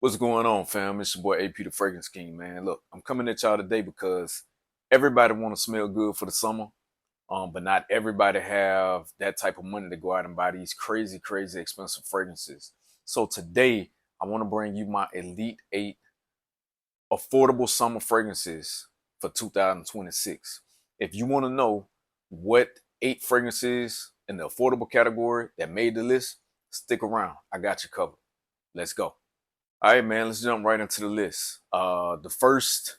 What's going on, fam? It's your boy AP the Fragrance King, man. Look, I'm coming at y'all today because everybody want to smell good for the summer, but not everybody have that type of money to go out and buy these crazy, crazy expensive fragrances. So today, I want to bring you my Elite 8 affordable summer fragrances for 2026. If you want to know what 8 fragrances in the affordable category that made the list, stick around. I got you covered. Let's go. All right, man, let's jump right into the list. The first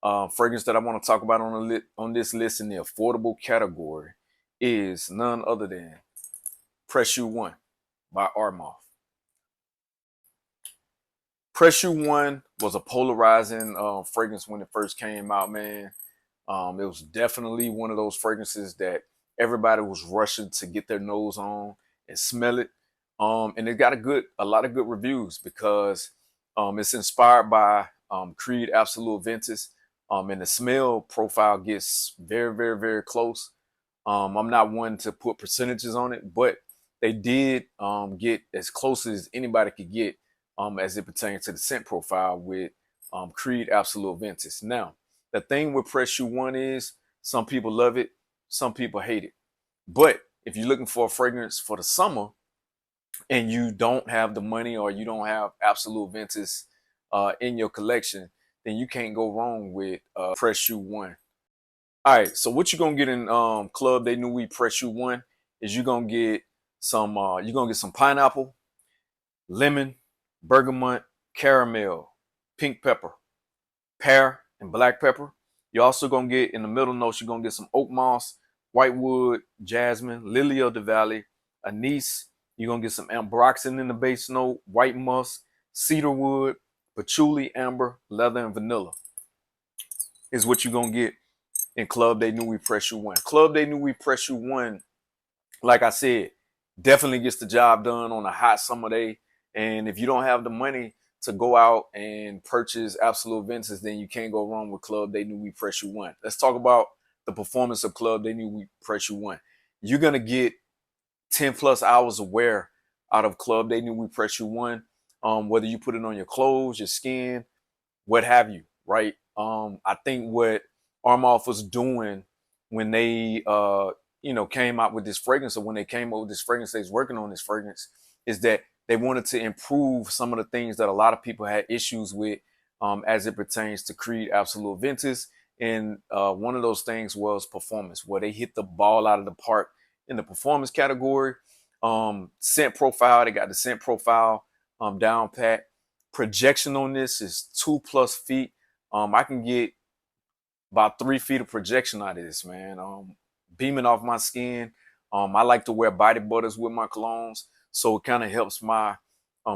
fragrance that I want to talk about on this list in the affordable category is none other than Precieux One by Armaf. Precieux One was a polarizing fragrance when it first came out, man. It was definitely one of those fragrances that everybody was rushing to get their nose on and smell it. And it got a lot of good reviews because it's inspired by Creed Absolute Ventus. And the smell profile gets very, very, very close. I'm not one to put percentages on it, but they did get as close as anybody could get as it pertains to the scent profile with Creed Absolute Ventus. Now, the thing with Precieux One is some people love it, some people hate it. But if you're looking for a fragrance for the summer and you don't have the money or you don't have Absolute Ventus in your collection, then you can't go wrong with Precieux One. All right, so what you're gonna get in Club De Nuit Precieux One is you're gonna get some pineapple, lemon, bergamot, caramel, pink pepper, pear, and black pepper. You're also gonna get in the middle notes, you're gonna get some oak moss, whitewood, jasmine, lily of the valley, anise. You're gonna get some ambroxan in the base note, white musk, cedarwood, patchouli, amber, leather, and vanilla is what you're gonna get in Club De Nuit Precieux One. Club De Nuit Precieux One, like I said, definitely gets the job done on a hot summer day. And if you don't have the money to go out and purchase Absolute Ventus, then you can't go wrong with Club De Nuit Precieux One. Let's talk about the performance of Club De Nuit Precieux One. You're gonna get 10 plus hours of wear out of Club De Nuit Precieux One, whether you put it on your clothes, your skin, what have you, right? I think what Armaf was doing when they came out with this fragrance, or when they came up with this fragrance, they was working on this fragrance, is that they wanted to improve some of the things that a lot of people had issues with as it pertains to Creed Absolute Ventus. And one of those things was performance, where they hit the ball out of the park in the performance category. Scent profile, they got the scent profile down pat. Projection on this is 2+ feet. I can get about 3 feet of projection out of this, man. Beaming off my skin. I like to wear body butters with my colognes, so it kind of helps my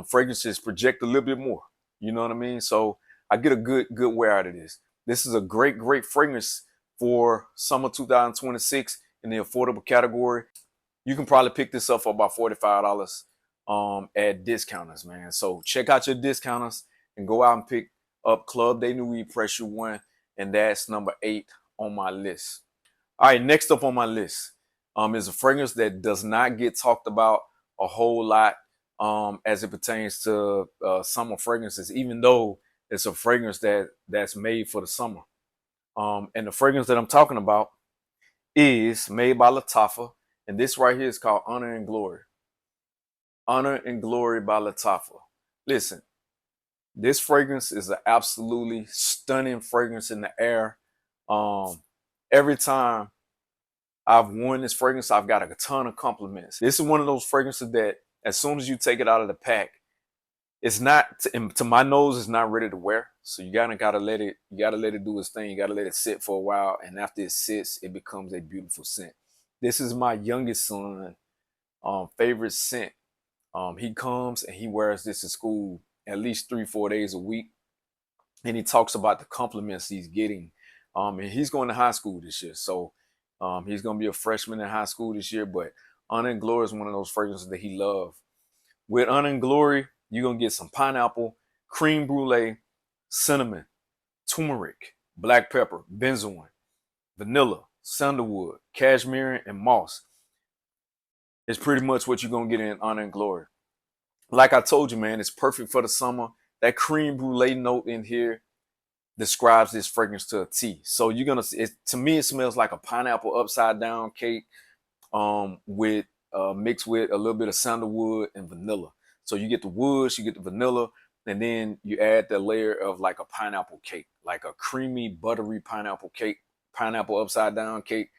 fragrances project a little bit more. You know what I mean? So I get a good wear out of this. This is a great fragrance for summer 2026 in the affordable category. You can probably pick this up for about $45 at discounters, man. So check out your discounters and go out and pick up Club De Nuit Precieux One, and that's number 8 on my list. All right, next up on my list is a fragrance that does not get talked about a whole lot as it pertains to summer fragrances, even though it's a fragrance that's made for the summer. And the fragrance that I'm talking about is made by Lattafa, and this right here is called Honor and Glory. Honor and Glory by Lattafa. Listen, this fragrance is an absolutely stunning fragrance in the air. Every time I've worn this fragrance, I've got a ton of compliments. This is one of those fragrances that as soon as you take it out of the pack, it's not, to my nose, it's not ready to wear. So you gotta let it do its thing. You gotta let it sit for a while. And after it sits, it becomes a beautiful scent. This is my youngest son favorite scent. He comes and he wears this in school at least 3-4 days a week. And he talks about the compliments he's getting. And he's going to high school this year. So he's going to be a freshman in high school this year. But Honor and Glory is one of those fragrances that he loves. With Honor and Glory, you're going to get some pineapple, cream brulee, cinnamon, turmeric, black pepper, benzoin, vanilla, sandalwood, cashmere, and moss. It's pretty much what you're going to get in Honor and Glory. Like I told you, man, it's perfect for the summer. That creme brulee note in here describes this fragrance to a T. So you're gonna see it, to me, it smells like a pineapple upside down cake, with mixed with a little bit of sandalwood and vanilla. So you get the woods, you get the vanilla, and then you add the layer of like a pineapple cake, like a creamy, buttery pineapple cake, pineapple upside down cake.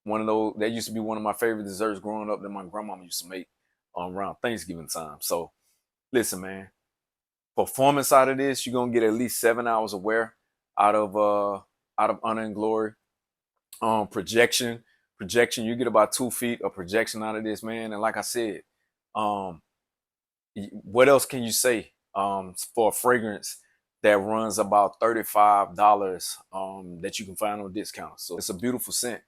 One of those that used to be one of my favorite desserts growing up that my grandmama used to make around Thanksgiving time. So listen, man, performance out of this, you're gonna get at least 7 hours of wear out of Honor and Glory. Projection, you get about 2 feet of projection out of this, man. And like I said, um, what else can you say for a fragrance that runs about $35 that you can find on discount? So it's a beautiful scent.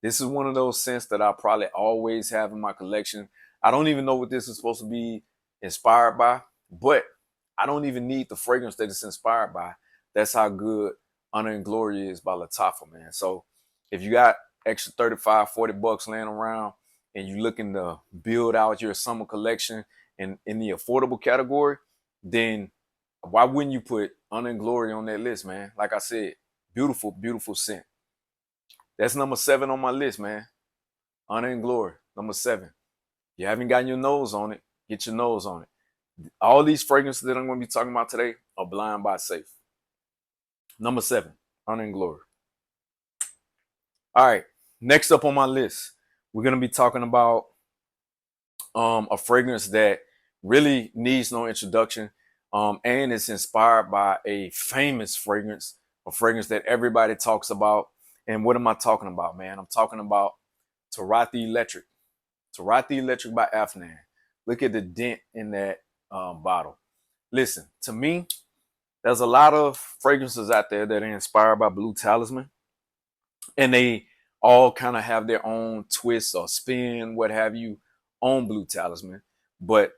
This is one of those scents that I probably always have in my collection. I don't even know what this is supposed to be inspired by, but I don't even need the fragrance that it's inspired by. That's how good Honor and Glory is by Lattafa, man. So if you got extra 35, 40 bucks laying around and you're looking to build out your summer collection and in the affordable category, then why wouldn't you put Honor and Glory on that list, man? Like I said, beautiful, beautiful scent. That's number 7 on my list, man. Honor and Glory, number 7. You haven't gotten your nose on it, get your nose on it. All these fragrances that I'm going to be talking about today are Blind by Safe. Number 7, Honor and Glory. All right, next up on my list, we're going to be talking about a fragrance that really needs no introduction, and it's inspired by a famous fragrance, a fragrance that everybody talks about. And what am I talking about, man? I'm talking about Turathi Electric. Turathi Electric by Afnan. Look at the dent in that bottle. Listen, to me, there's a lot of fragrances out there that are inspired by Blue Talisman, and they all kind of have their own twist or spin, what have you, on Blue Talisman. But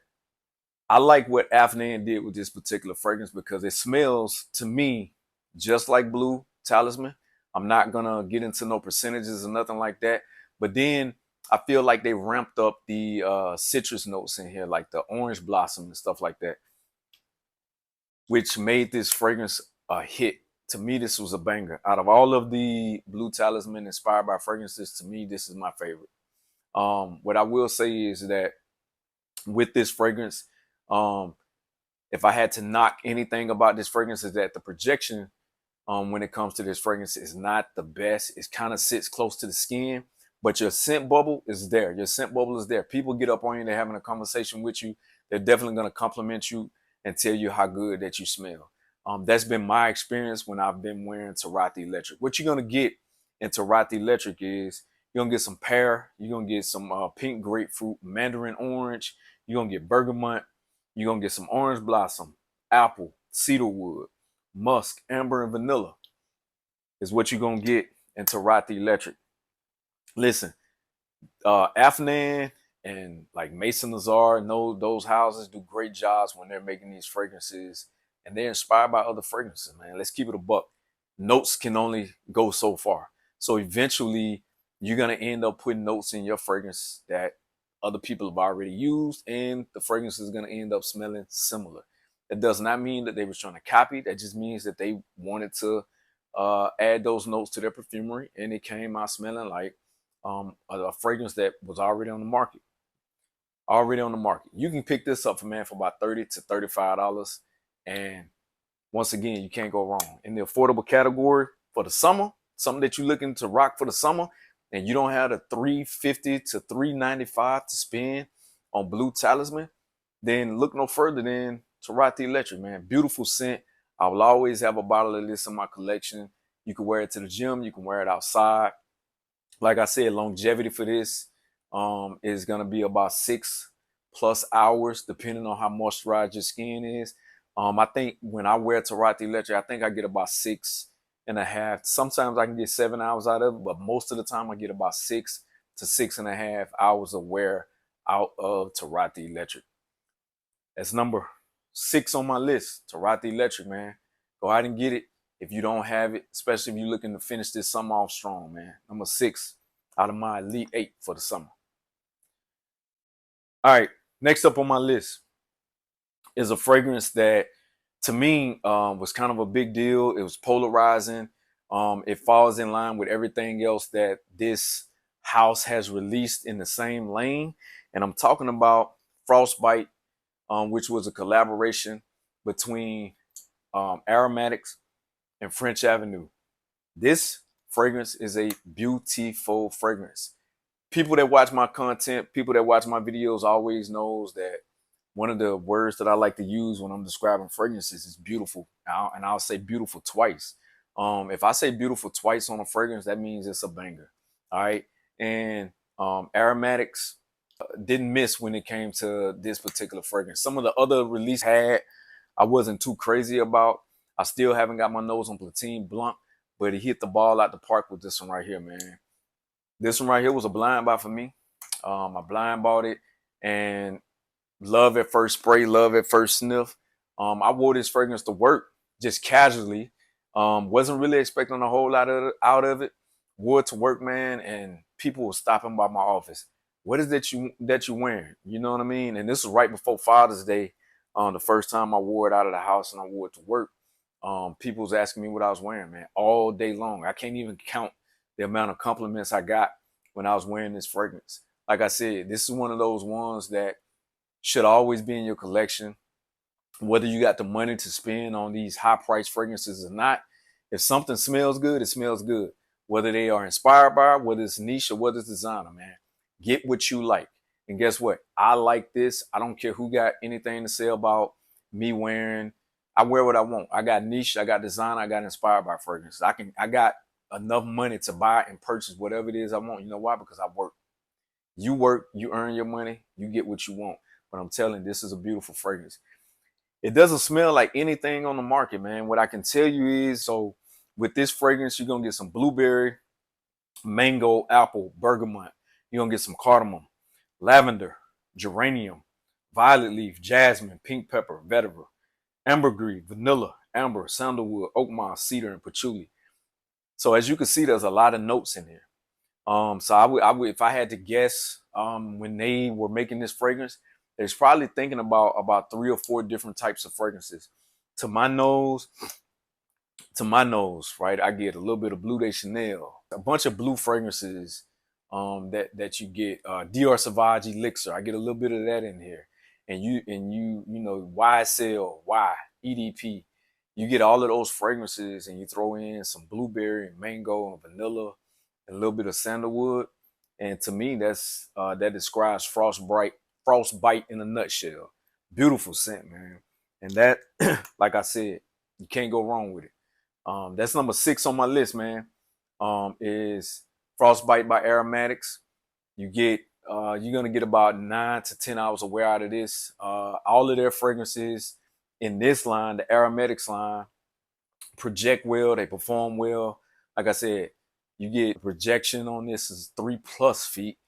I like what Afnan did with this particular fragrance because it smells to me just like Blue Talisman. I'm not gonna get into no percentages or nothing like that, but then I feel like they ramped up the citrus notes in here, like the orange blossom and stuff like that, which made this fragrance a hit. To me, this was a banger. Out of all of the Blue Talisman inspired by fragrances, to me, this is my favorite. What I will say is that with this fragrance, if I had to knock anything about this fragrance, is that the projection when it comes to this fragrance is not the best. It kind of sits close to the skin, but your scent bubble is there. Your scent bubble is there. People get up on you, they're having a conversation with you. They're definitely going to compliment you and tell you how good that you smell. That's been my experience when I've been wearing Turathi Electric. What you're going to get in Turathi Electric is you're going to get some pear, you're going to get some pink grapefruit, mandarin orange, you're going to get bergamot, you're going to get some orange blossom, apple, cedarwood, musk, amber, and vanilla is what you're going to get in Turathi Electric. Listen, Afnan and like Mason Lazar and those houses do great jobs when they're making these fragrances, and they're inspired by other fragrances, man. Let's keep it a buck. Notes can only go so far. So eventually you're going to end up putting notes in your fragrance that other people have already used, and the fragrance is going to end up smelling similar. That does not mean that they were trying to copy. That just means that they wanted to add those notes to their perfumery, and it came out smelling like a fragrance that was already on the market. Already on the market. You can pick this up for about $30 to $35, and once again, you can't go wrong. In the affordable category for the summer, something that you're looking to rock for the summer, and you don't have the $350 to $395 to spend on Blue Talisman, then look no further than Turathi Electric, man. Beautiful scent. I will always have a bottle of this in my collection. You can wear it to the gym. You can wear it outside. Like I said, longevity for this is going to be about 6+ hours, depending on how moisturized your skin is. I think when I wear Turathi Electric, I think I get about 6.5. Sometimes I can get 7 hours out of it, but most of the time I get about 6 to 6.5 hours of wear out of Turathi Electric. That's number 6 on my list, Turathi Electric, man. Go out and get it if you don't have it, especially if you're looking to finish this summer off strong, man. Number 6 out of my elite 8 for the summer. All right, next up on my list is a fragrance that, to me, was kind of a big deal. It was polarizing. It falls in line with everything else that this house has released in the same lane. And I'm talking about Frostbite, which was a collaboration between Aromatics and French Avenue. This fragrance is a beautiful fragrance. People that watch my content, people that watch my videos always knows that one of the words that I like to use when I'm describing fragrances is beautiful. And I'll say beautiful twice. If I say beautiful twice on a fragrance, that means it's a banger. All right. And Aromatics didn't miss when it came to this particular fragrance. Some of the other release I wasn't too crazy about. I still haven't got my nose on Platine Blanc, but he hit the ball out the park with this one right here, man. This one right here was a blind buy for me. I blind bought it and love at first spray, love at first sniff. I wore this fragrance to work just casually. Wasn't really expecting a whole lot out of it. Wore it to work, man, and people were stopping by my office. What is that you wearing? You know what I mean? And this was right before Father's Day. The first time I wore it out of the house and I wore it to work. People was asking me what I was wearing, man, all day long. I can't even count the amount of compliments I got when I was wearing this fragrance. Like I said, this is one of those ones that should always be in your collection, whether you got the money to spend on these high price fragrances or not. If something smells good, it smells good. Whether they are inspired by, whether it's niche or whether it's designer, man, get what you like. And guess what? I like this. I don't care who got anything to say about me wearing. I wear what I want. I got niche, I got designer, I got inspired by fragrances. I got enough money to buy and purchase whatever it is I want. You know why? Because I work, you earn your money, you get what you want. But I'm telling you, this is a beautiful fragrance. It doesn't smell like anything on the market, man. What I can tell you is, so with this fragrance, you're going to get some blueberry, mango, apple, bergamot. You're going to get some cardamom, lavender, geranium, violet leaf, jasmine, pink pepper, vetiver, ambergris, vanilla, amber, sandalwood, oak moss, cedar, and patchouli. So as you can see, there's a lot of notes in here. So I would, if I had to guess, when they were making this fragrance, they're probably thinking about 3 or 4 different types of fragrances. To my nose, right, I get a little bit of Bleu de Chanel, a bunch of blue fragrances, that you get, Dior Sauvage Elixir. I get a little bit of that in here, and you know, YSL, EDP. You get all of those fragrances, and you throw in some blueberry and mango and vanilla, and a little bit of sandalwood. And to me, that describes frostbite in a nutshell. Beautiful scent, man. And that, like I said, you can't go wrong with it. That's number 6 on my list, man. Is Frostbite by Aromatics. You're gonna get about 9 to 10 hours of wear out of this. All of their fragrances in this line, the Aromatics line, project well, they perform well. Like I said, you get projection on this is 3+ feet.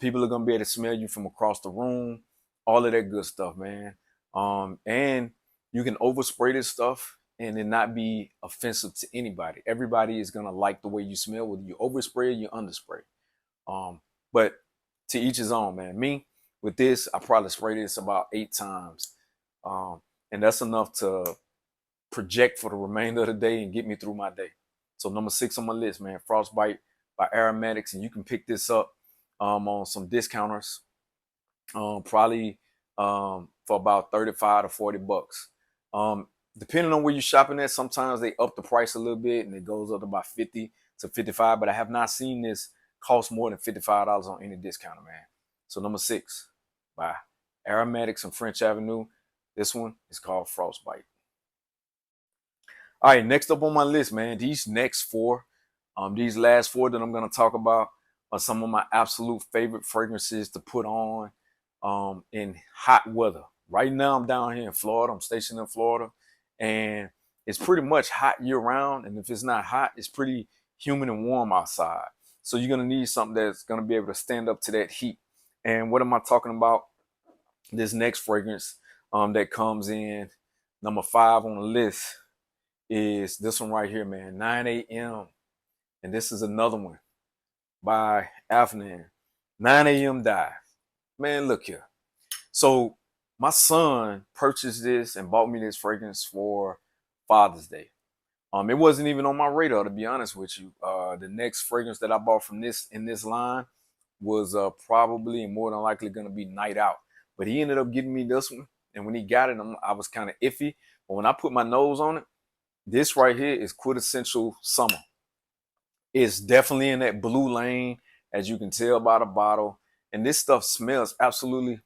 People are gonna be able to smell you from across the room, all of that good stuff, man. And you can overspray this stuff and it not be offensive to anybody. Everybody is gonna like the way you smell, whether you overspray or you underspray. But to each his own, man. Me, with this, I probably spray this about 8 times. And that's enough to project for the remainder of the day and get me through my day. So number 6 on my list, man, Frostbite by Aromatics. And you can pick this up on some discounters, probably for about 35 to 40 bucks. Depending on where you're shopping at, sometimes they up the price a little bit and it goes up to about 50 to 55, but I have not seen this cost more than $55 on any discounter, man. So number 6 by Aromatics and French Avenue. This one is called Frostbite. All right, next up on my list, man, these next 4, these last 4 that I'm going to talk about are some of my absolute favorite fragrances to put on in hot weather. Right now, I'm down here in Florida. I'm stationed in Florida, and it's pretty much hot year round. And if it's not hot, it's pretty humid and warm outside. So you're going to need something that's going to be able to stand up to that heat. And what am I talking about? This next fragrance that comes in number 5 on the list is this one right here, man, 9 a.m. And this is another one by Afnan, 9 a.m. Dive. Man, look here. So My son purchased this and bought me this fragrance for Father's Day. It wasn't even on my radar, to be honest with you. The next fragrance that I bought from this in this line was probably and more than likely going to be Night Out. But he ended up getting me this one. And when he got it, I was kind of iffy. But when I put my nose on it, this right here is quintessential summer. It's definitely in that blue lane, as you can tell by the bottle. And this stuff smells absolutely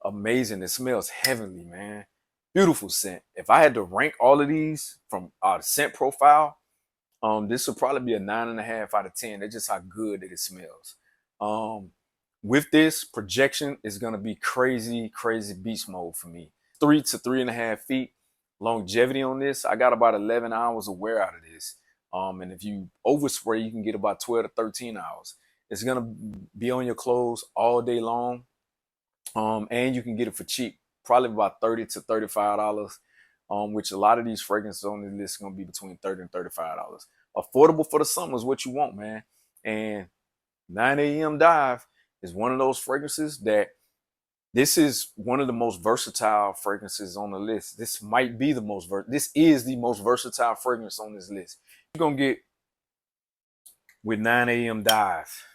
amazing. It smells heavenly, man. Beautiful scent. If I had to rank all of these from scent profile, this would probably be a 9.5 out of 10. That's just how good that it smells. With this, projection is gonna be crazy, crazy beast mode for me. 3 to 3.5 feet. Longevity on this, I got about 11 hours of wear out of this. And if you overspray, you can get about 12 to 13 hours. It's gonna be on your clothes all day long. And you can get it for cheap, probably about $30 to $35. Which a lot of these fragrances on the list are gonna be between $30 and $35. Affordable for the summer is what you want, man. And 9 a.m. Dive is one of those fragrances that this is one of the most versatile fragrances on the list. This might be the most this is the most versatile fragrance on this list. You're gonna get with 9 a.m. Dive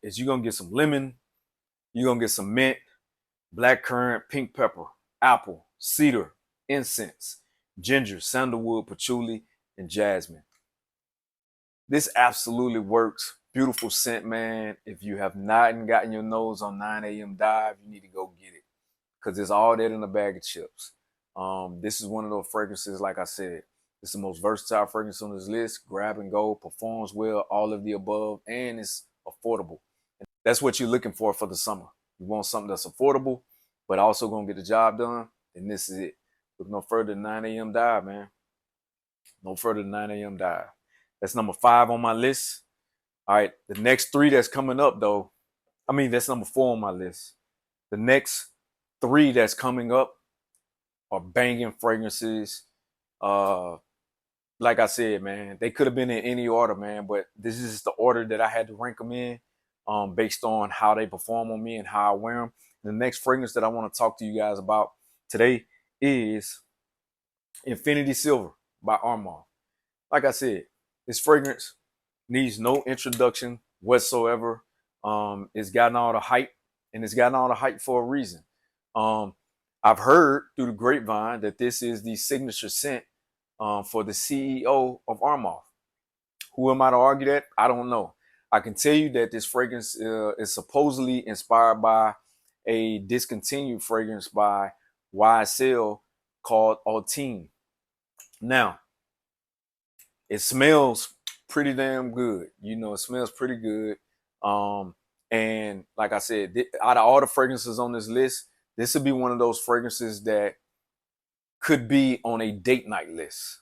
is you're gonna get some lemon, you're gonna get some mint, blackcurrant, pink pepper, apple, cedar, incense, ginger, sandalwood, patchouli, and jasmine. This absolutely works. Beautiful scent, man. If you have not gotten your nose on 9 a.m. Dive, you need to go get it because it's all that in a bag of chips. This is one of those fragrances, like I said, it's the most versatile fragrance on this list. Grab and go, performs well, all of the above, and it's affordable. That's what you're looking for the summer. You want something that's affordable, but also gonna get the job done, and this is it. Look no further than 9 a.m. Dive, man. No further than 9 a.m. Dive. That's number 5 on my list. All right, the next 3 that's coming up, though, that's number 4 on my list. The next 3 that's coming up are banging fragrances. Like I said, man, they could have been in any order, man, but this is the order that I had to rank them in based on how they perform on me and how I wear them. The next fragrance that I want to talk to you guys about today is Infinity Silver by Armaf. Like I said, this fragrance needs no introduction whatsoever. It's gotten all the hype, and it's gotten all the hype for a reason. I've heard through the grapevine that this is the signature scent for the CEO of Armaf. Who am I to argue that? I don't know. I can tell you that this fragrance is supposedly inspired by a discontinued fragrance by YSL called Altine. Now, it smells pretty damn good. It smells pretty good. And like I said, out of all the fragrances on this list, this would be one of those fragrances that could be on a date night list.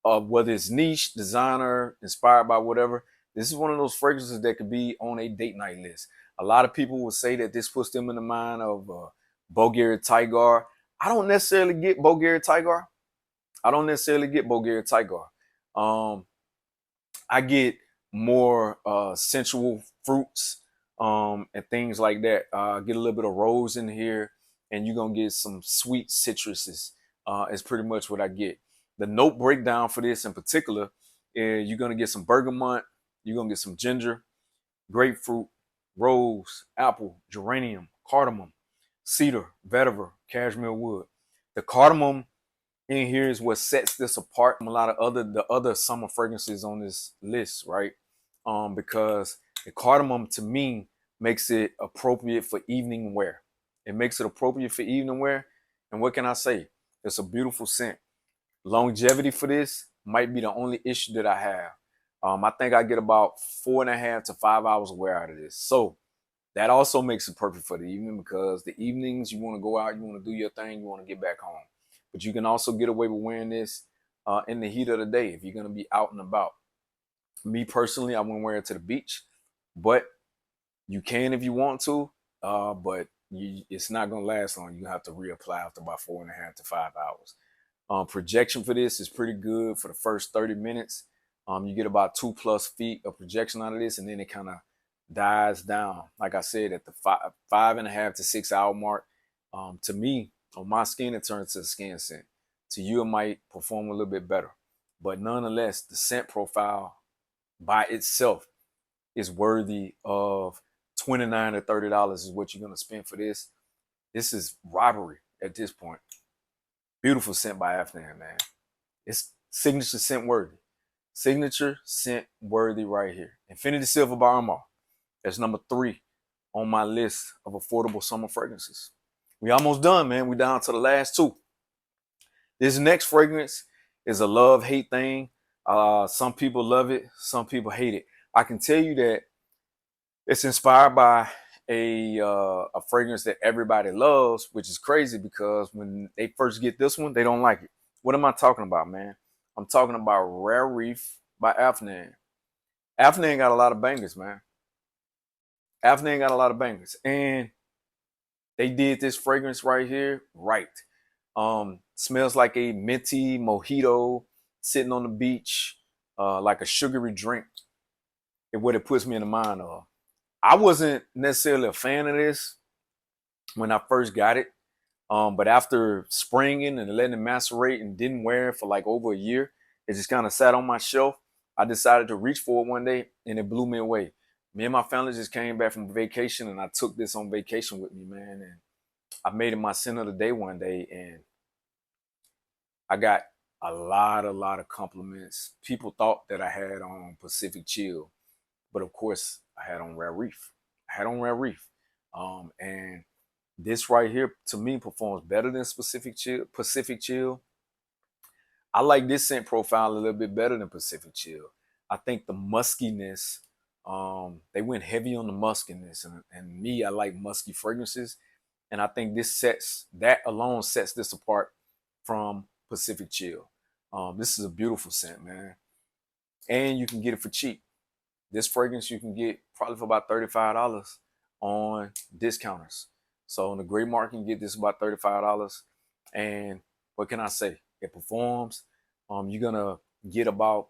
Whether it's niche, designer, inspired by whatever, this is one of those fragrances that could be on a date night list. A lot of people will say that this puts them in the mind of Bulgari Tiger. I don't necessarily get Bulgari Tiger. I get more sensual fruits and things like that. Get a little bit of rose in here, and you're gonna get some sweet citruses. Is pretty much what I get. The note breakdown for this in particular, you're gonna get some bergamot, you're gonna get some ginger, grapefruit, rose, apple, geranium, cardamom, cedar, vetiver, cashmere wood. The cardamom in here is what sets this apart from a lot of the other summer fragrances on this list, right? Because the cardamom to me makes it appropriate for evening wear. It makes it appropriate for evening wear. And what can I say? It's a beautiful scent. Longevity for this might be the only issue that I have. I think I get about 4.5 to 5 hours of wear out of this. So that also makes it perfect for the evening because the evenings you want to go out, you want to do your thing, you want to get back home. But you can also get away with wearing this in the heat of the day if you're going to be out and about. Me personally, I wouldn't wear it to the beach, but you can if you want to, but it's not going to last long. You have to reapply after about 4.5 to 5 hours. Projection for this is pretty good for the first 30 minutes. You get about 2+ feet of projection out of this, and then it kind of dies down. Like I said, at the 5.5 to 6 hour mark, To me, on my skin, it turns to a skin scent. To you, it might perform a little bit better. But nonetheless, the scent profile by itself is worthy of $29 to $30 is what you're gonna spend for this. This is robbery at this point. Beautiful scent by Afnan, man. It's signature scent worthy. Signature scent worthy right here. Infinity Silver by Armaf. That's number 3 on my list of affordable summer fragrances. We almost done, man. We down to the last 2. This next fragrance is a love-hate thing. Some people love it, some people hate it. I can tell you that it's inspired by a fragrance that everybody loves, which is crazy because when they first get this one, they don't like it. What am I talking about, man? I'm talking about Rare Reef by Afnan. Afnan got a lot of bangers, man. Afnan got a lot of bangers. And they did this fragrance right here right. Smells like a minty mojito sitting on the beach, like a sugary drink. It's what it puts me in the mind of. I wasn't necessarily a fan of this when I first got it. But after springing and letting it macerate and didn't wear it for like over a year, it just kind of sat on my shelf. I decided to reach for it one day and it blew me away. Me and my family just came back from vacation and I took this on vacation with me, man. And I made it my scent of the day one day and I got a lot of compliments. People thought that I had on Pacific Chill, but of course I had on Rare Reef. I had on Rare Reef. And this right here to me performs better than Pacific Chill. I like this scent profile a little bit better than Pacific Chill. I think the muskiness, they went heavy on the muskiness, and me, I like musky fragrances, and I think that alone sets this apart from Pacific Chill. This is a beautiful scent, man, and you can get it for cheap. This fragrance you can get probably for about $35 on discounters. So in the gray market, you can get this about $35. And what can I say? It performs. You're gonna get about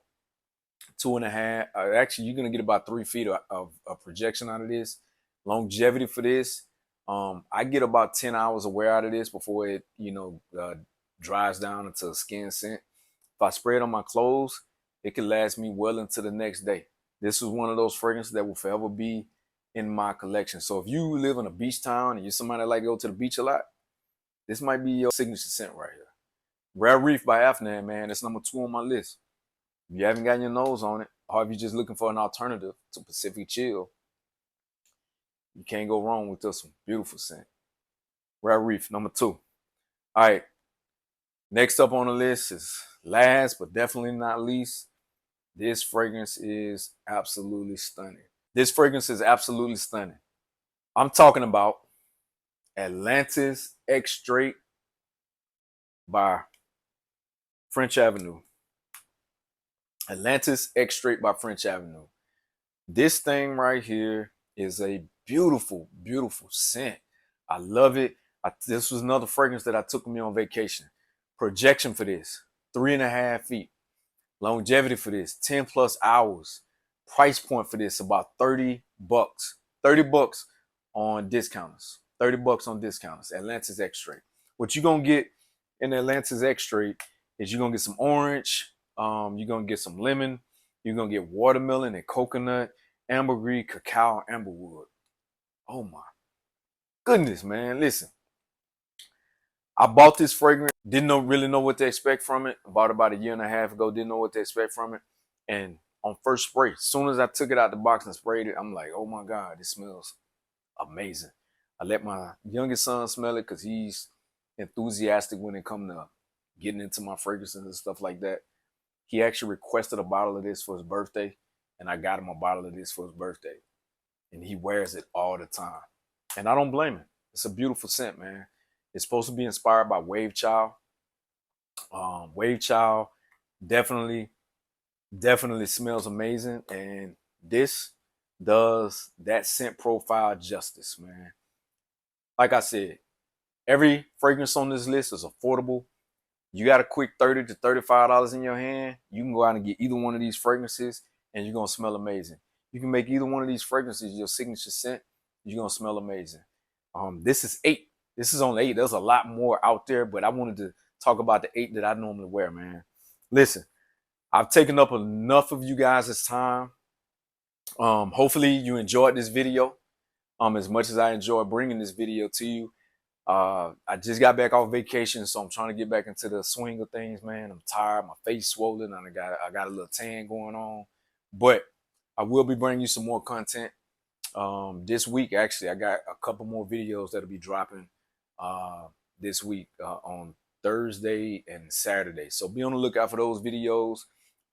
2.5. Actually, you're gonna get about 3 feet of projection out of this. Longevity for this. I get about 10 hours of wear out of this before it, dries down into a skin scent. If I spray it on my clothes, it can last me well into the next day. This is one of those fragrances that will forever be in my collection. So if you live in a beach town and you're somebody that like to go to the beach a lot, this might be your signature scent right here. Rare Reef by Afnan, man. That's number 2 on my list. If you haven't gotten your nose on it, or if you're just looking for an alternative to Pacific Chill, you can't go wrong with this one. Beautiful scent. Rare Reef, number 2. All right. Next up on the list is last but definitely not least. This fragrance is absolutely stunning. This fragrance is absolutely stunning. I'm talking about Atlantis Extrait by French Avenue. Atlantis Extrait by French Avenue. This thing right here is a beautiful, beautiful scent. I love it. This was another fragrance that I took with me on vacation. Projection for this, 3.5 feet. Longevity for this, 10 plus hours. Price point for this, about $30. $30 on discounters. $30 on discounters. Atlantis Extrait. What you're gonna get in Atlantis Extrait is you're gonna get some orange, you're gonna get some lemon, you're gonna get watermelon and coconut, ambergris, cacao, amberwood. Oh my goodness, man. Listen. I bought this fragrance, didn't really know what to expect from it. I bought it about 1.5 years ago, didn't know what to expect from it. And on first spray, as soon as I took it out the box and sprayed it, I'm like, oh my God, this smells amazing. I let my youngest son smell it because he's enthusiastic when it comes to getting into my fragrances and stuff like that. He actually requested a bottle of this for his birthday, and I got him a bottle of this for his birthday. And he wears it all the time. And I don't blame him. It's a beautiful scent, man. It's supposed to be inspired by Wave Child. Wave Child definitely smells amazing. And this does that scent profile justice, man. Like I said, every fragrance on this list is affordable. You got a quick $30 to $35 in your hand, you can go out and get either one of these fragrances and you're going to smell amazing. You can make either one of these fragrances your signature scent. You're going to smell amazing. This is 8. This is only 8. There's a lot more out there, but I wanted to talk about the 8 that I normally wear, man. Listen, I've taken up enough of you guys' time. Hopefully you enjoyed this video as much as I enjoyed bringing this video to you. I just got back off vacation, so I'm trying to get back into the swing of things, man. I'm tired, my face swollen, and I got a little tan going on. But I will be bringing you some more content this week. Actually, I got a couple more videos that'll be dropping this week on Thursday and Saturday. So be on the lookout for those videos.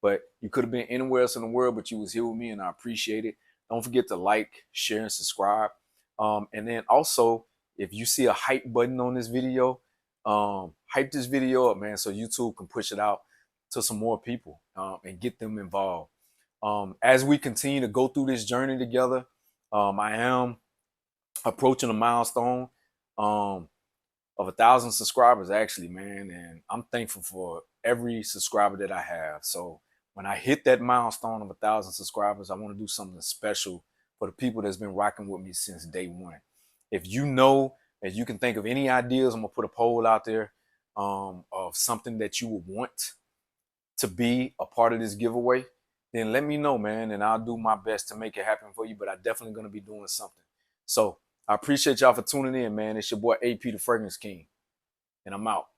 But you could have been anywhere else in the world, but you was here with me, and I appreciate it. Don't forget to like, share, and subscribe. And then also, if you see a hype button on this video, hype this video up, man, so YouTube can push it out to some more people and get them involved. As we continue to go through this journey together, I am approaching a milestone of 1,000 subscribers, actually, man, and I'm thankful for every subscriber that I have. So when I hit that milestone of 1,000 subscribers, I want to do something special for the people that's been rocking with me since day one. If you know, if you can think of any ideas, I'm gonna put a poll out there of something that you would want to be a part of this giveaway, then let me know, man, and I'll do my best to make it happen for you. But I definitely gonna be doing something. So I appreciate y'all for tuning in, man. It's your boy AP the Fragrance King, and I'm out.